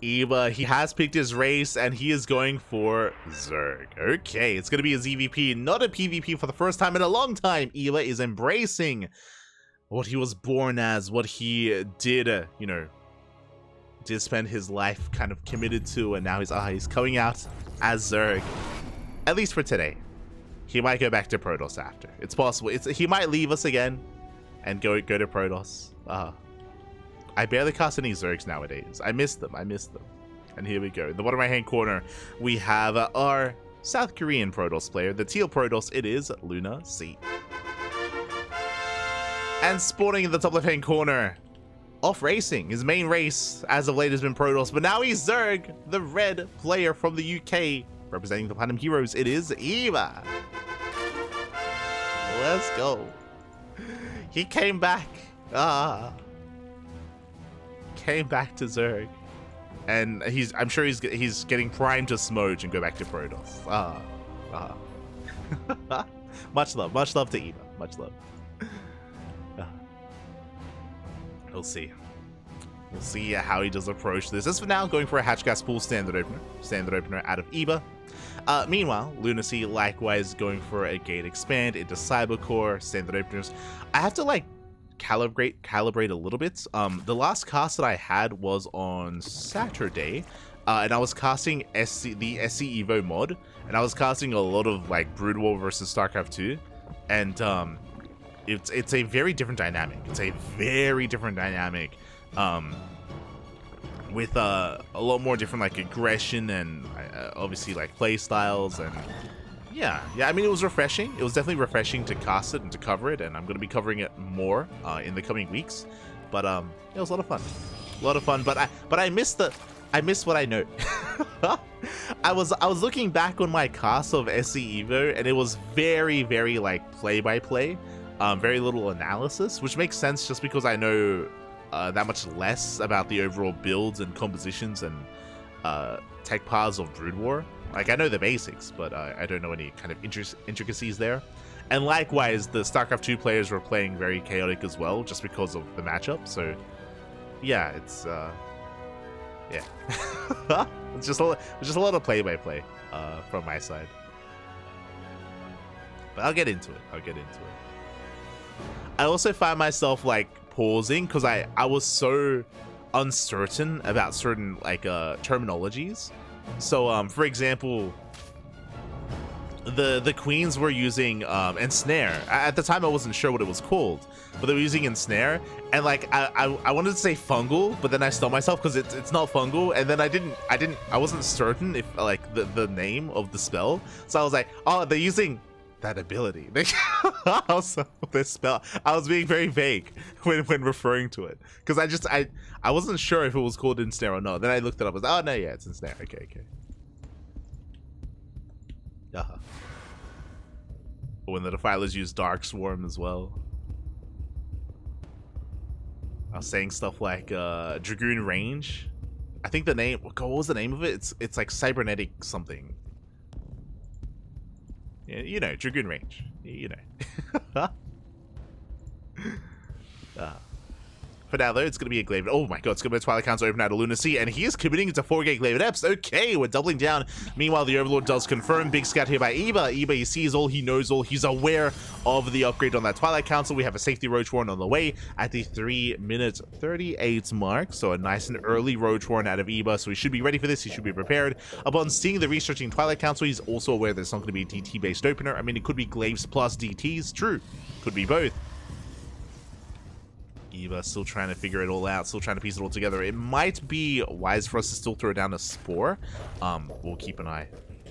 Eva, he has picked his race and he is going for Zerg. Okay, it's going to be a ZvP, not a PvP for the first time in a long time. Eva is embracing what he was born as, what he did, you know, did spend his life kind of committed to, and now he's coming out as Zerg. At least for today. He might go back to Protoss after. It's possible. He might leave us again and go to Protoss. I barely cast any Zergs nowadays. I miss them. And here we go. In the bottom right hand corner, we have our South Korean Protoss player, the teal Protoss. It is LunaSea. And spawning in the top left hand corner, off racing. His main race as of late has been Protoss, but now he's Zerg, the red player from the UK, representing the Platinum Heroes. It is Eva. Let's go. He came back. Came back to Zerg, and I'm sure he's getting primed to smudge and go back to Protoss. Much love to Eva. Much love. We'll see. We'll see how he does approach this. As for now, going for a Hatchgas pool standard opener out of Eva. Meanwhile, LunaSea likewise going for a gate expand into Cybercore standard openers. I have to like calibrate a little bit. The last cast that I had was on Saturday, and I was casting the SC Evo mod, and I was casting a lot of like Brood War versus StarCraft 2, and it's a very different dynamic. It's a very different dynamic. With a lot more different like aggression and obviously like play styles, and yeah, I mean, it was refreshing. It was definitely refreshing to cast it and to cover it, and I'm going to be covering it more in the coming weeks. But it was a lot of fun. But I missed what I know. I was looking back on my cast of SC Evo, and it was very like play by play, very little analysis, which makes sense just because I know that much less about the overall builds and compositions and tech paths of Brood War. Like, I know the basics, but I don't know any kind of intricacies there. And likewise, the StarCraft 2 players were playing very chaotic as well, just because of the matchup. So, yeah, it's yeah, it's just a lot of play-by-play from my side. But I'll get into it. I also find myself like pausing because I was so uncertain about certain like terminologies. So for example, the queens were using ensnare. At the time I wasn't sure what it was called, but they were using ensnare, and like I wanted to say fungal, but then I stopped myself because it's not fungal, and then I wasn't certain if like the name of the spell, so I was like, oh, they're using that ability. Also, this spell. I was being very vague when referring to it because I wasn't sure if it was called ensnare or not. Then I looked it up. I was like, oh no, yeah, it's ensnare. Okay. When the Defilers use Dark Swarm as well. I was saying stuff like Dragoon Range. I think the name. What was the name of it? It's like cybernetic something. You know, Dragoon Range. You know. For now, though, it's going to be a Glaive. Oh my god, it's going to be a Twilight Council open out of LunaSea, and he is committing to 4-gate Glaive Eps. Okay, we're doubling down. Meanwhile, the Overlord does confirm. Big scout here by Eva. Eva, he sees all, he knows all. He's aware of the upgrade on that Twilight Council. We have a safety Roach Warren on the way at the 3-minute 38 mark. So a nice and early Roach Warren out of Eva. So he should be ready for this. He should be prepared. Upon seeing the researching Twilight Council, he's also aware that it's not going to be a DT-based opener. I mean, it could be Glaives plus DTs. True. Could be both. Eva still trying to figure it all out, still trying to piece it all together. It might be wise for us to still throw down a Spore. We'll keep an eye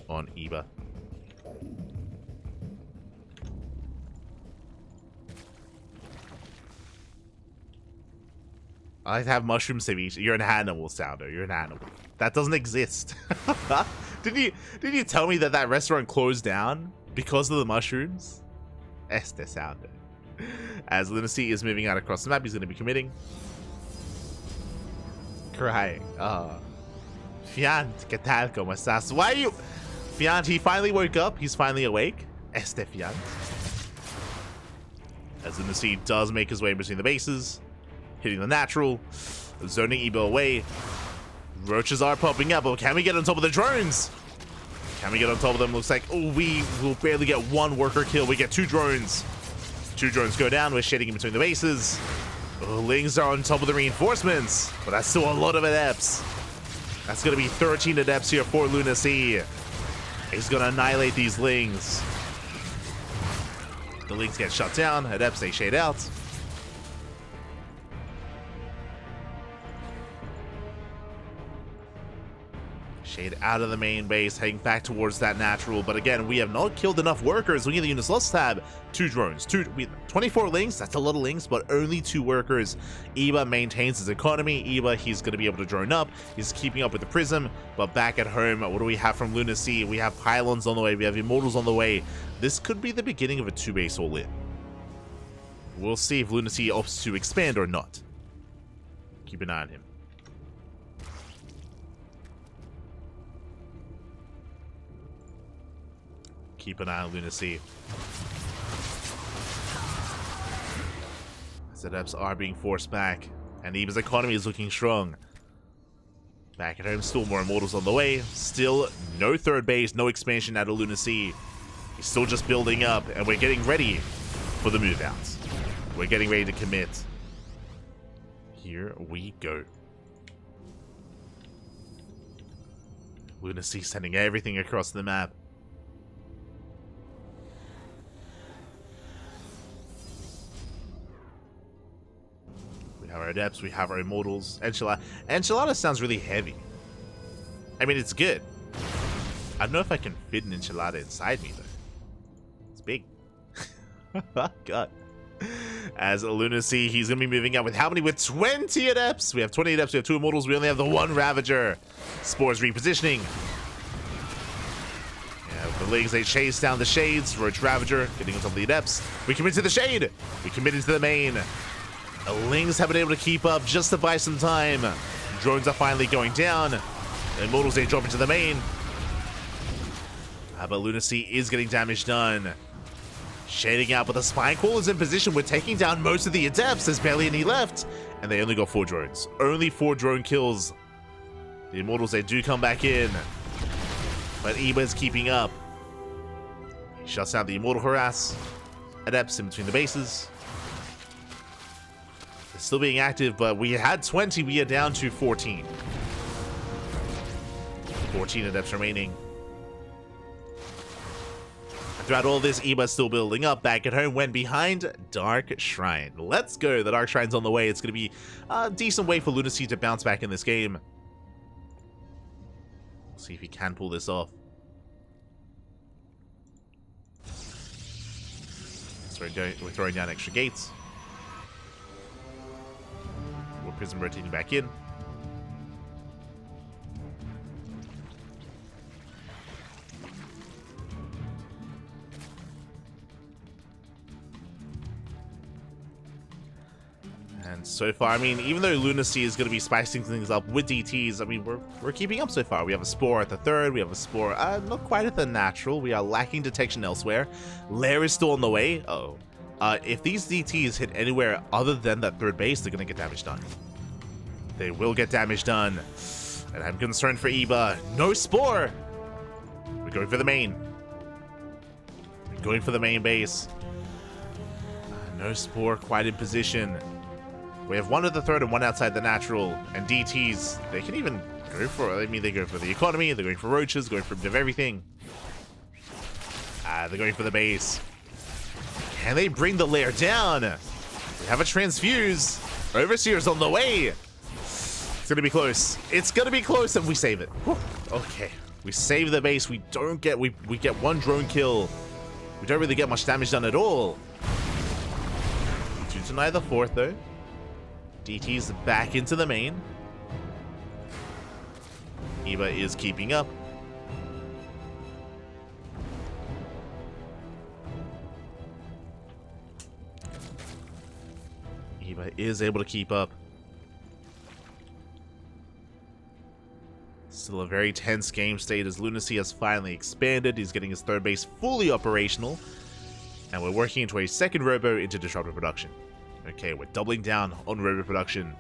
on Eva. I have mushroom ceviche. You're an animal, Sounder. You're an animal. That doesn't exist. Didn't you tell me that restaurant closed down because of the mushrooms? Este Sounder. As LunaSea is moving out across the map, he's going to be committing. Crying. Fiant, ¿qué tal? ¿Cómo estás? Why are you... Fiant, he finally woke up. He's finally awake. Este Fiant. As LunaSea does make his way between the bases. Hitting the natural. Zoning Eva away. Roaches are popping up, but can we get on top of the drones? Can we get on top of them? Looks like, oh, we will barely get one worker kill. We get 2 drones. 2 drones go down. We're shading in between the bases. Oh, Lings are on top of the reinforcements, but that's still a lot of adepts. That's going to be 13 adepts here for LunaSea. He's going to annihilate these Lings. The Lings get shut down. Adepts, they shade out. Shade out of the main base, heading back towards that natural. But again, we have not killed enough workers. Looking at the units lost tab, 2 drones, 24 Lings. That's a lot of Lings, but only 2 workers. Eba maintains his economy. Eba, he's going to be able to drone up. He's keeping up with the Prism. But back at home, what do we have from LunaSea? We have pylons on the way. We have immortals on the way. This could be the beginning of a 2-base all-in. We'll see if LunaSea opts to expand or not. Keep an eye on him. Keep an eye on LunaSea. As adepts are being forced back, and Eba's economy is looking strong. Back at home, still more immortals on the way. Still no 3rd base, no expansion out of LunaSea. He's still just building up, and we're getting ready for the move out. We're getting ready to commit. Here we go. LunaSea sending everything across the map. We have our adepts, we have our immortals. Enchilada sounds really heavy. I mean, it's good. I don't know if I can fit an enchilada inside me, though. It's big. God. As LunaSea, he's going to be moving out with how many? With 20 adepts. We have 20 adepts, we have 2 immortals, we only have the 1 Ravager. Spores repositioning. Yeah, the Lings, they chase down the shades. Roach Ravager getting on top of the adepts. We commit to the shade. We committed to the main. The Lings have been able to keep up just to buy some time. Drones are finally going down. The immortals, they drop into the main. But LunaSea is getting damage done. Shading out, but the Spine Call is in position. We're taking down most of the adepts. There's barely any left. And they only got 4 drones. Only 4 drone kills. The immortals, they do come back in. But Eba's keeping up. He shuts down the immortal harass. Adepts in between the bases. They're still being active, but we had 20. We are down to 14. 14 adepts remaining. Throughout all this, Eba's still building up. Back at home, went behind Dark Shrine. Let's go. The Dark Shrine's on the way. It's going to be a decent way for LunaSea to bounce back in this game. See if he can pull this off. So we're throwing down extra gates. More Prism rotating back in. And so far, I mean, even though LunaSea is going to be spicing things up with DTs, I mean, we're keeping up so far. We have a Spore at the 3rd. We have a Spore, not quite at the natural. We are lacking detection elsewhere. Lair is still on the way. Uh-oh. If these DTs hit anywhere other than that 3rd base, they're going to get damage done. They will get damage done. And I'm concerned for Eba. No Spore! We're going for the main. We're going for the main base. No Spore quite in position. We have 1 at the 3rd and 1 outside the natural. And DTs, they can even go for, I mean, they go for the economy, they're going for roaches, going for a bit of everything. They're going for the base. Can they bring the lair down? We have a transfuse. Overseer's on the way. It's going to be close. It's going to be close, and we save it. Whew. Okay. We save the base. We don't get, we get 1 drone kill. We don't really get much damage done at all. We do deny the 4th, though. DT's back into the main. Eba is keeping up. Eba is able to keep up. Still a very tense game state as LunaSea has finally expanded. He's getting his 3rd base fully operational. And we're working into a 2nd robo into disruptive production. Okay, we're doubling down on robo production.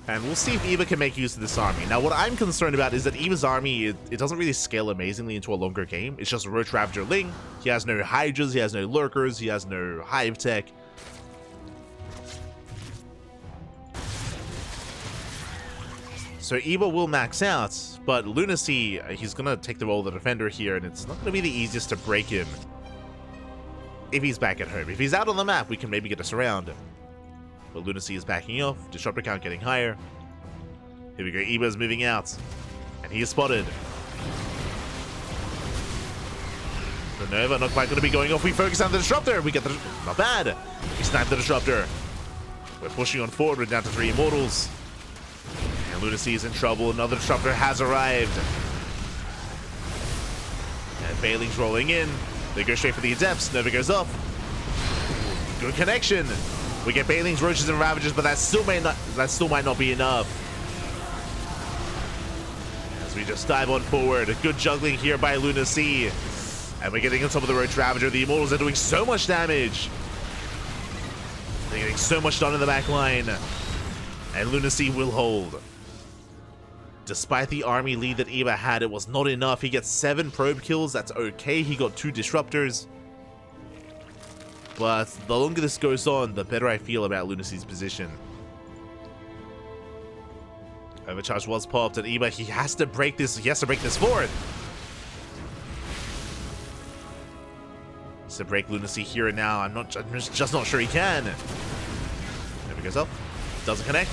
And we'll see if Eva can make use of this army. Now, what I'm concerned about is that Eva's army, it doesn't really scale amazingly into a longer game. It's just Roach Ravager Ling. He has no Hydras, he has no Lurkers, he has no Hive Tech. So Eva will max out, but LunaSea, he's going to take the role of the defender here, and it's not going to be the easiest to break him if he's back at home. If he's out on the map, we can maybe get us around. But LunaSea is backing off, Disruptor count getting higher. Here we go, Eva's moving out, and he is spotted. The Nova not quite going to be going off. We focus on the Disruptor. We get the... Not bad. We snipe the Disruptor. We're pushing on forward. We're down to 3 Immortals. And LunaSea is in trouble. Another Disruptor has arrived. And Bailing's rolling in. They go straight for the Adepts. Nova goes up. Good connection. We get Bailings, Roaches, and Ravagers, but that still might not be enough. As we just dive on forward. A good juggling here by LunaSea. And we're getting on top of the Roach Ravager. The Immortals are doing so much damage. They're getting so much done in the back line. And LunaSea will hold. Despite the army lead that Eva had, it was not enough. He gets 7 probe kills. That's okay. He got 2 Disruptors. But the longer this goes on, the better I feel about LunaSea's position. Overcharge was popped, and Eva, he has to break this. He has to break this forward. To break LunaSea here and now. I'm just not sure he can. There he goes up. Doesn't connect.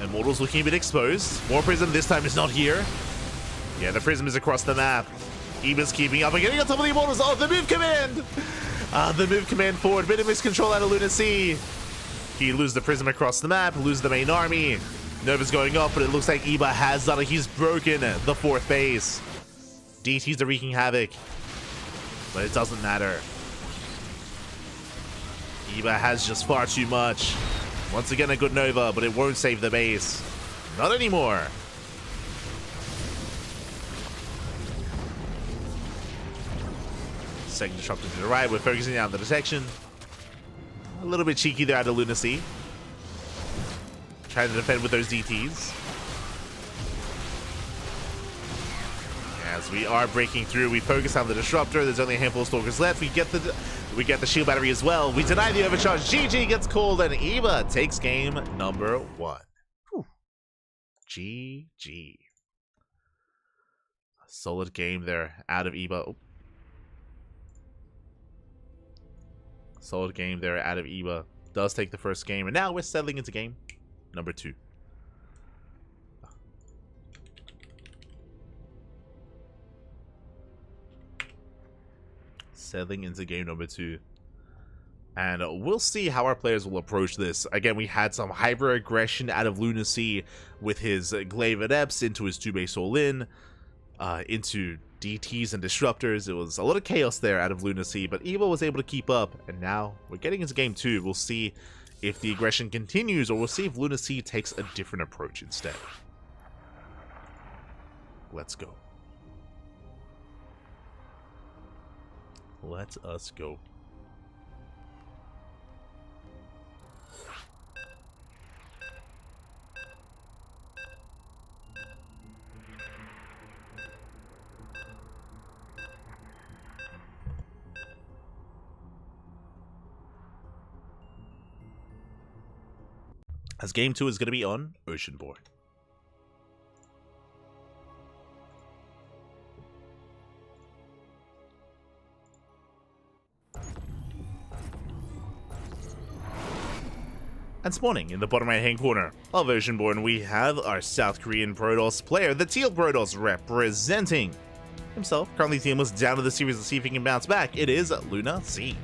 Immortal's looking a bit exposed. More Prism this time is not here. Yeah, the Prism is across the map. Eva's keeping up and getting on top of the Immortals. Oh, the move command! The move command forward. Bit of miscontrol out of LunaSea. He loses the Prism across the map, loses the main army. Nova's going up, but it looks like Eva has done it. He's broken the 4th base. DT's are wreaking havoc. But it doesn't matter. Eva has just far too much. Once again, a good Nova, but it won't save the base. Not anymore. Second Disruptor to the right. We're focusing on the detection. A little bit cheeky there out of LunaSea. Trying to defend with those DTs. As we are breaking through, we focus on the Disruptor. There's only a handful of Stalkers left. We get the shield battery as well. We deny the overcharge. GG gets called, and Eva takes game number 1. Whew. GG. A solid game there out of Eva. Oh. Solid game there out of Eva. Does take the first game, and now we're settling into game number 2. Settling into game number 2. And we'll see how our players will approach this. Again, we had some hyper aggression out of LunaSea with his Glaive Adepts into his 2-base all-in, into DTs and Disruptors. It was a lot of chaos there out of LunaSea, but Eva was able to keep up, and now we're getting into game 2. We'll see if the aggression continues, or we'll see if LunaSea takes a different approach instead. Let's go. Let us go. As game 2 is going to be on Oceanborn. And spawning in the bottom right hand corner of Oceanborn, we have our South Korean Protoss player, the Teal Protoss, representing himself. Currently teamless, down to the series to see if he can bounce back. It is LunaSea.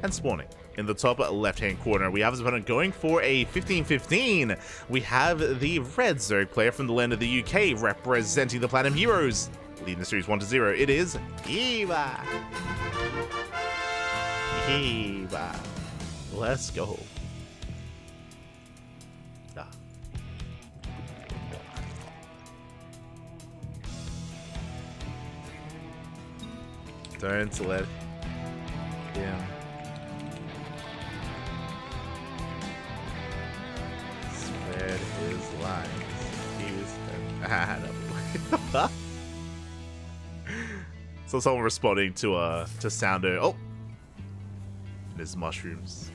And spawning in the top left hand corner, we have his opponent going for a 15-15. We have the Red Zerg player from the land of the UK, representing the Platinum Heroes, leading the series 1-0. It is Eva. Eva. Let's go. Ah. Don't let him So someone responding to Sounder. Oh, there's mushrooms.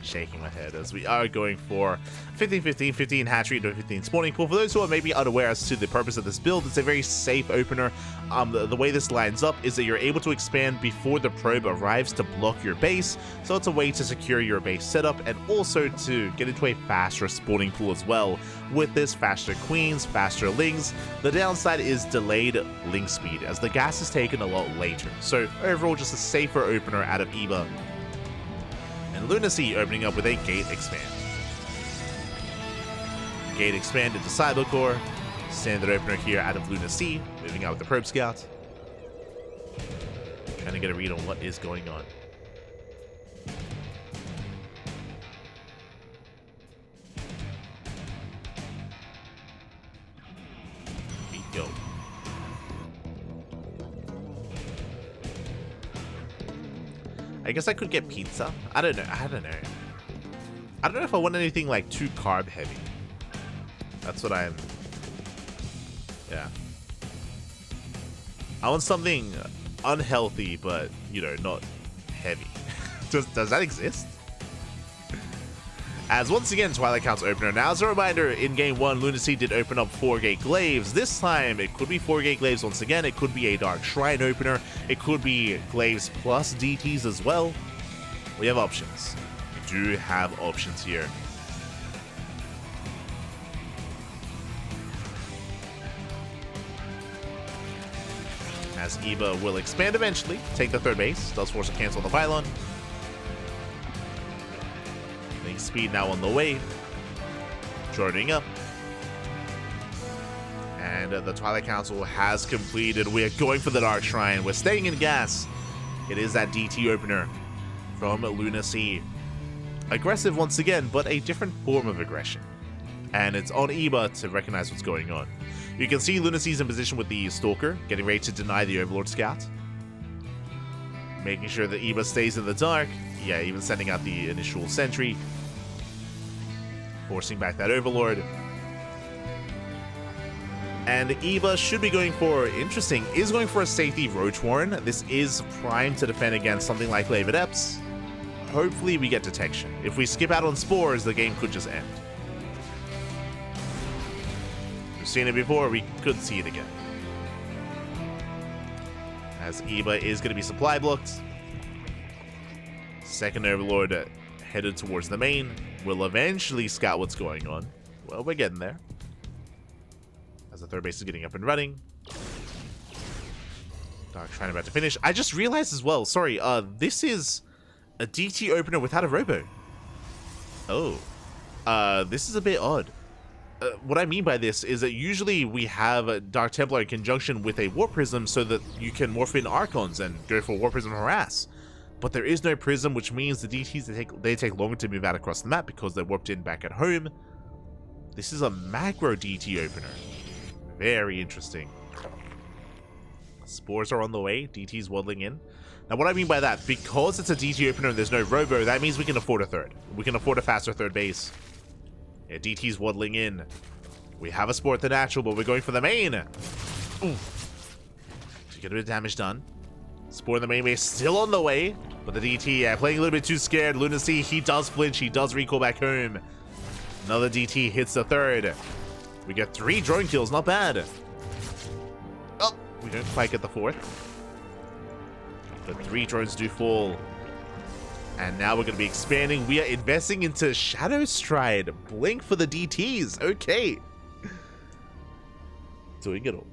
Shaking my head as we are going for 15-15, 15 hatchery to 15 spawning pool. For those who are maybe unaware as to the purpose of this build, it's a very safe opener. The way this lines up is that you're able to expand before the probe arrives to block your base, so it's a way to secure your base setup and also to get into a faster spawning pool as well. With this, faster queens, faster lings. The downside is delayed ling speed as the gas is taken a lot later, so overall just a safer opener out of EVA. And LunaSea opening up with a Gate Expand. Gate Expand into Cybercore. Standard opener here out of LunaSea. Moving out with the Probe Scout. Trying to get a read on what is going on. We go. I guess I could get pizza. I don't know. I don't know if I want anything like too carb heavy. That's what I'm... Yeah. I want something unhealthy, but, you know, not heavy. Does that exist? As once again, Twilight Count's opener. Now, as a reminder, in Game 1, LunaSea did open up 4-gate glaives. This time, it could be 4-gate glaives once again. It could be a Dark Shrine opener. It could be glaives plus DTs as well. We have options. We do have options here. As EVA will expand eventually, take the third base. Does force a cancel on the pylon. Speed now on the way, joining up, and the Twilight Council has completed. We are going for the Dark Shrine. We're staying in gas. It is that DT opener from LunaSea. Aggressive once again, but a different form of aggression, and it's on EVA to recognize what's going on. You can see LunaSea's in position with the Stalker, getting ready to deny the Overlord Scout, making sure that EVA stays in the dark. Yeah, even sending out the initial sentry. Forcing back that Overlord. And EVA should be going for, interesting, is going for a safety Roach Warren. This is primed to defend against something like Lavid Epps. Hopefully we get detection. If we skip out on Spores, the game could just end. We've seen it before, we could see it again. As EVA is going to be supply blocked. Second Overlord headed towards the main. We'll eventually scout what's going on. Well, we're getting there. As the third base is getting up and running. Dark Shrine about to finish. I just realized as well, sorry, this is a DT opener without a robo. Oh. This is a bit odd. What I mean by this is that usually we have a Dark Templar in conjunction with a Warp Prism so that you can morph in Archons and go for Warp Prism Harass. But there is no Prism, which means the DTs, they take longer to move out across the map because they're warped in back at home. This is a macro DT opener. Very interesting. Spores are on the way. DT's waddling in. Now, what I mean by that, because it's a DT opener and there's no robo, that means we can afford a third. We can afford a faster third base. Yeah, DT's waddling in. We have a Spore at the natural, but we're going for the main. Ooh. To get a bit of damage done. Spore in the main base still on the way, but the DT playing a little bit too scared. LunaSea, he does flinch, he does recall back home. Another DT hits the third. We get 3 drone kills, not bad. Oh, we don't quite get the fourth. But 3 drones do fall. And now we're going to be expanding. We are investing into Shadow Stride. Blink for the DTs. Okay. Doing it all.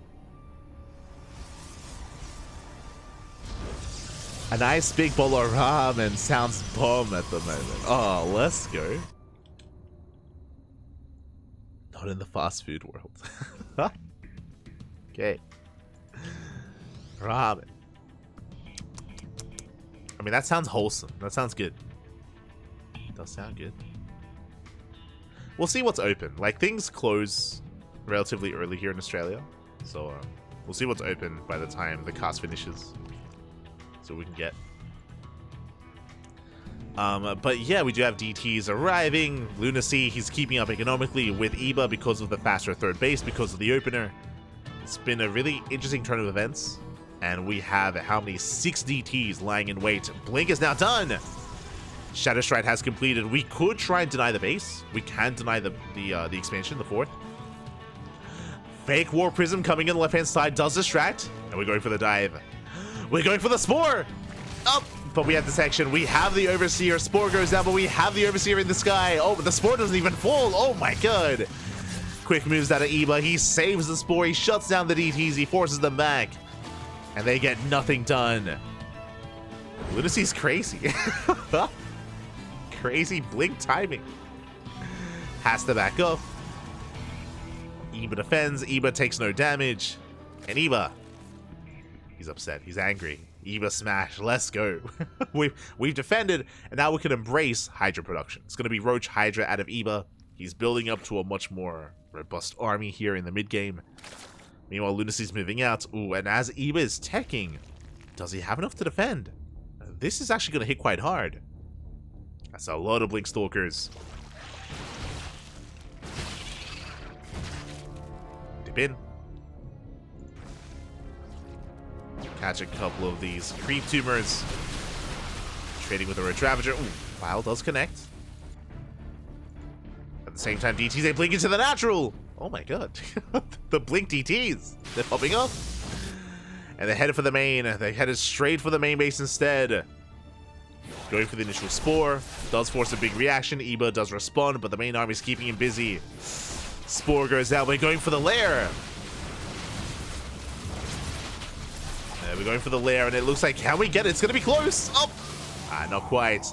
A nice big bowl of ramen sounds bomb at the moment. Oh, let's go. Not in the fast food world. Okay. Ramen. I mean, that sounds wholesome. That sounds good. It does sound good. We'll see what's open. Like, things close relatively early here in Australia. So, we'll see what's open by the time the cast finishes. So we can get. But yeah, we do have DTs arriving. LunaSea, he's keeping up economically with EVA because of the faster third base, because of the opener. It's been a really interesting turn of events. And we have how many? 6 DTs lying in wait. Blink is now done. Shadow Stride has completed. We could try and deny the base. We can deny the expansion, the 4th. Fake War Prism coming in the left-hand side does distract. And we're going for the dive. We're going for the Spore. Up. But we have detection. We have the Overseer. Spore goes down, but we have the Overseer in the sky. Oh, but the Spore doesn't even fall. Oh my god. Quick moves out of Eba. He saves the Spore. He shuts down the DTs. He forces them back. And they get nothing done. LunaSea's crazy. Crazy blink timing. Has to back up. Eba defends. Eba takes no damage. And Eba, he's upset. He's angry. Eba smash. Let's go. we've defended, and now we can embrace Hydra production. It's going to be Roach Hydra out of Eba. He's building up to a much more robust army here in the mid game. Meanwhile, LunaSea's moving out. Ooh, and as Eba is teching, does he have enough to defend? This is actually going to hit quite hard. That's a lot of Blink Stalkers. Dip in. Catch a couple of these creep tumors. Trading with a Roach Ravager. Ooh, File does connect. At the same time, DTs, they blink into the natural. Oh my god. The Blink DTs. They're popping up. And they're headed for the main. They headed straight for the main base instead. Going for the initial Spore. Does force a big reaction. Eba does respond, but the main army is keeping him busy. Spore goes out. We're going for the lair. We're going for the lair, and it looks like, can we get it? It's going to be close. Oh! Not quite.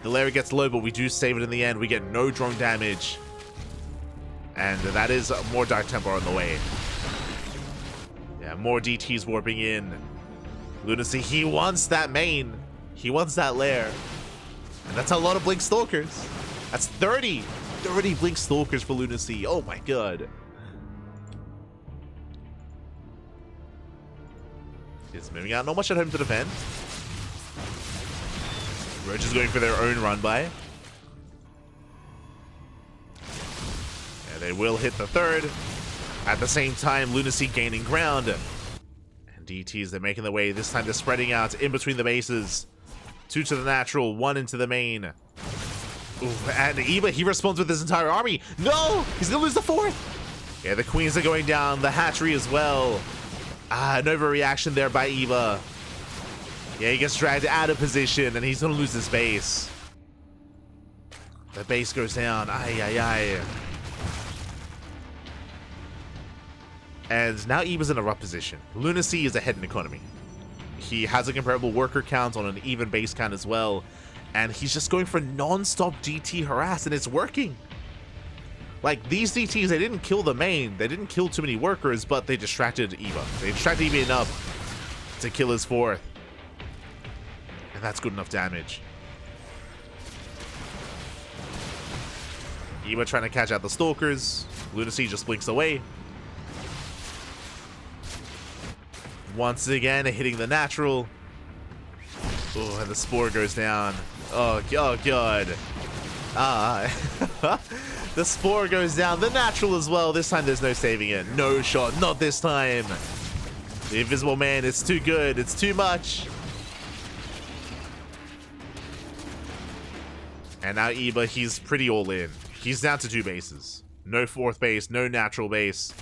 The lair gets low, but we do save it in the end. We get no drone damage. And that is more Dark Tempo on the way. Yeah, more DTs warping in. LunaSea, he wants that main. He wants that lair. And that's a lot of Blink Stalkers. That's 30. 30 Blink Stalkers for LunaSea. Oh my god. Is moving out. Not much at home to defend. Roach is going for their own run by. Yeah, they will hit the 3rd. At the same time, LunaSea gaining ground. And DTs, they're making their way. This time they're spreading out in between the bases. 2 to the natural, 1 into the main. Ooh, and Eba, he responds with his entire army. No! He's gonna lose the 4th! Yeah, the queens are going down. The hatchery as well. An overreaction there by Eba. Yeah, he gets dragged out of position, and he's gonna lose his base. The base goes down. Ay, ay, ay. And now Eba's in a rough position. LunaSea is ahead in economy. He has a comparable worker count on an even base count as well. And he's just going for non-stop DT harass, and it's working. Like, these DTs, they didn't kill the main. They didn't kill too many workers, but they distracted Eba. They distracted Eba enough to kill his 4th. And that's good enough damage. Eba trying to catch out the Stalkers. LunaSea just blinks away. Once again, hitting the natural. Oh, and the Spore goes down. Oh god. The Spore goes down. The natural as well. This time there's no saving it. No shot. Not this time. The Invisible Man, it's too good. It's too much. And now Eba, he's pretty all in. He's down to 2 bases. No 4th base, no natural base.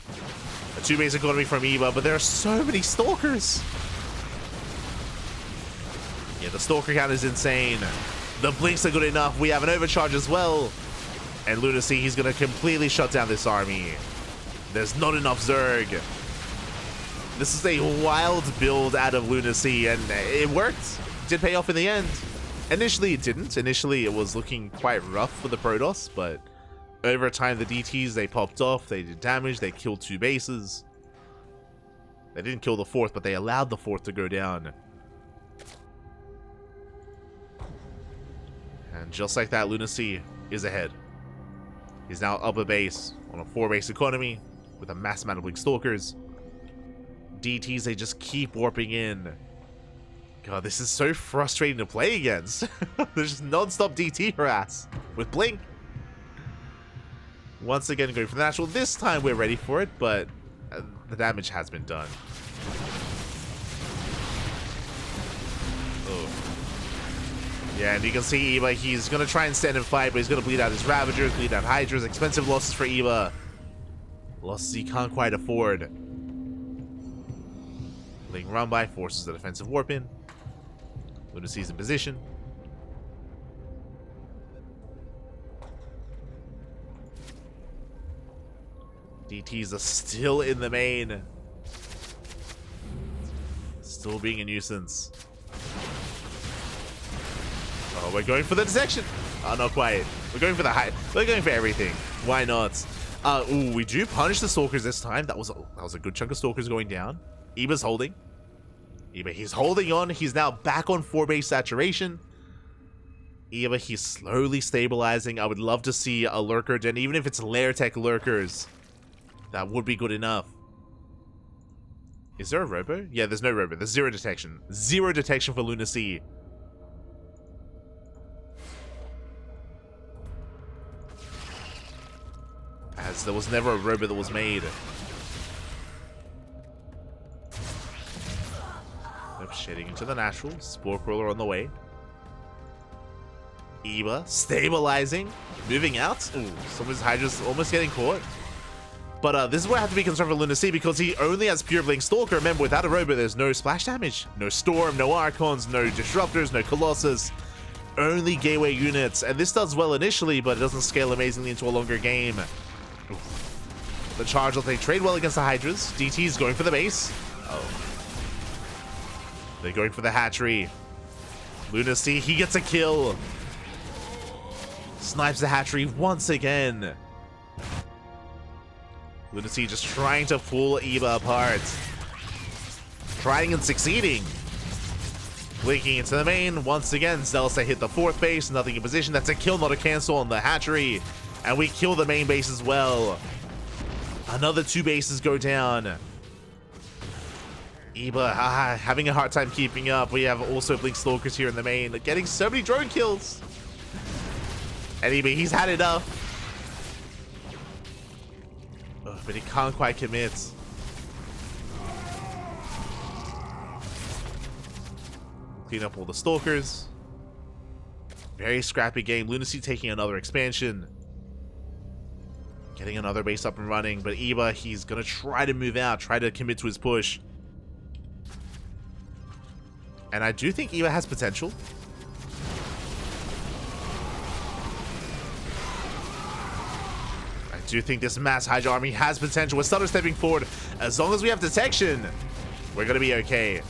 A 2-base economy from Eba, but there are so many Stalkers. Yeah, the Stalker count is insane. The blinks are good enough. We have an overcharge as well. And LunaSea, he's going to completely shut down this army. There's not enough Zerg. This is a wild build out of LunaSea, and it worked. It did pay off in the end. Initially, it didn't. Initially, it was looking quite rough for the Protoss, but over time, the DTs, they popped off. They did damage. They killed 2 bases. They didn't kill the 4th, but they allowed the 4th to go down. And just like that, LunaSea is ahead. He's now up a base on a 4-base economy with a mass amount of Blink Stalkers. DTs, they just keep warping in. God, this is so frustrating to play against. There's just non-stop DT harass with Blink. Once again, going for the natural. This time we're ready for it, but the damage has been done. Oh. Yeah, and you can see Eva, he's going to try and stand and fight, but he's going to bleed out his Ravagers, bleed out Hydras. Expensive losses for Eva. Losses he can't quite afford. Playing run by, forces the defensive warp in. LunaSea's in position. DTs are still in the main. Still being a nuisance. Oh, we're going for the detection. Oh, not quite. We're going for the high. We're going for everything. Why not? Ooh, we do punish the Stalkers this time. That was a good chunk of Stalkers going down. Eba's holding. Eba, he's holding on. He's now back on 4-base saturation. Eba, he's slowly stabilizing. I would love to see a Lurker Den, even if it's Lair Tech Lurkers. That would be good enough. Is there a Robo? Yeah, there's no Robo. There's 0 detection. 0 detection for LunaSea. As there was never a Robo that was made. Yep, shading into the natural. Spore Crawler on the way. Eba stabilizing. Moving out. Ooh, some of his Hydra's almost getting caught. But this is where I have to be concerned for LunaSea because he only has Pure Blink Stalker. Remember, without a Robo, there's no splash damage. No Storm, no Archons, no Disruptors, no Colossus. Only Gateway units. And this does well initially, but it doesn't scale amazingly into a longer game. Oof. The charge will take trade well against the Hydras. DT's going for the base. Oh. They're going for the hatchery. LunaSea, he gets a kill. Snipes the hatchery once again. LunaSea just trying to pull Eba apart. Trying and succeeding. Blinking into the main. Once again, Zelsa hit the 4th base. Nothing in position. That's a kill, not a cancel on the hatchery. And we kill the main base as well. Another 2 bases go down. Eba having a hard time keeping up. We have also Blink Stalkers here in the main. Getting so many drone kills. And Eba, he's had enough. But he can't quite commit. Clean up all the Stalkers. Very scrappy game. LunaSea taking another expansion. Getting another base up and running. But Eba, he's going to try to move out. Try to commit to his push. And I do think Eba has potential. I do think this mass Hydra army has potential. We're starting stepping forward. As long as we have detection, we're going to be okay.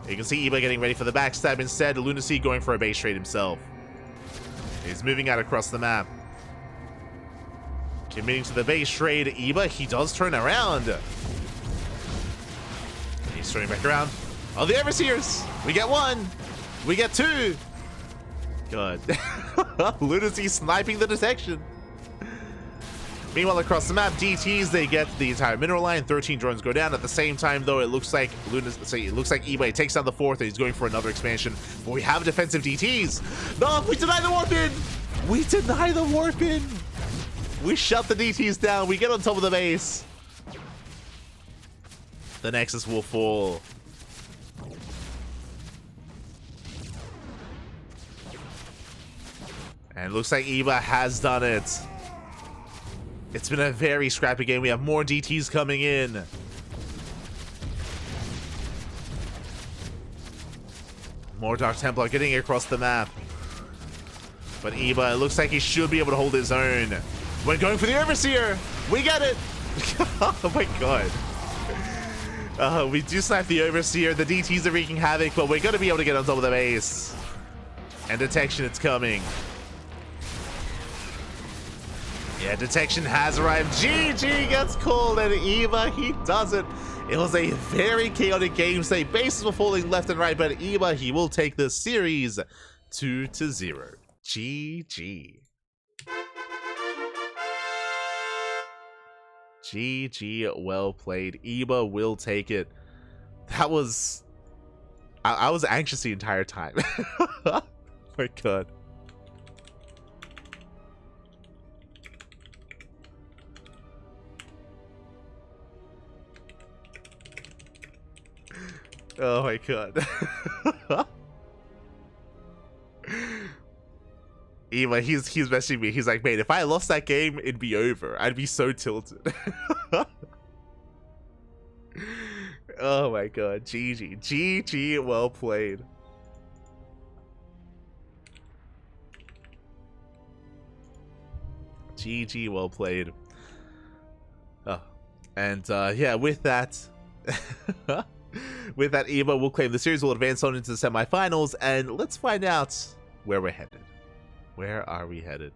You can see Eba getting ready for the backstab. Instead, LunaSea going for a base trade himself. He's moving out across the map. Committing to the base trade. Eba, he does turn around. He's turning back around. Oh, the Overseers! We get 1! We get 2! Good. LunaSea sniping the detection. Meanwhile, across the map, DTs, they get the entire mineral line. 13 drones go down. At the same time, though, it looks like Eba takes down the 4th, and he's going for another expansion. But we have defensive DTs. No, we deny the warp in! We deny the warp in! We shut the DTs down. We get on top of the base. The Nexus will fall. And it looks like Eba has done it. It's been a very scrappy game. We have more DTs coming in. More Dark Templar getting across the map. But Eba, it looks like he should be able to hold his own. We're going for the Overseer. We get it. Oh my god. We do snipe the Overseer. The DTs are wreaking havoc, but we're going to be able to get on top of the base. And detection, it's coming. Yeah, detection has arrived. GG gets called, and Eba, he does it. It was a very chaotic game state. Bases were falling left and right, but Eba, he will take the series 2-0. GG. GG, well played. Eba will take it. That was... I was anxious the entire time. Oh my god. Oh my god. Eva, he's messaging me. He's like, mate, if I lost that game, it'd be over. I'd be so tilted. Oh my god. GG. GG, well played. GG, well played. Oh. And yeah, with that, with that, Eva will claim the series, will advance on into the semifinals, and let's find out where we're headed. Where are we headed?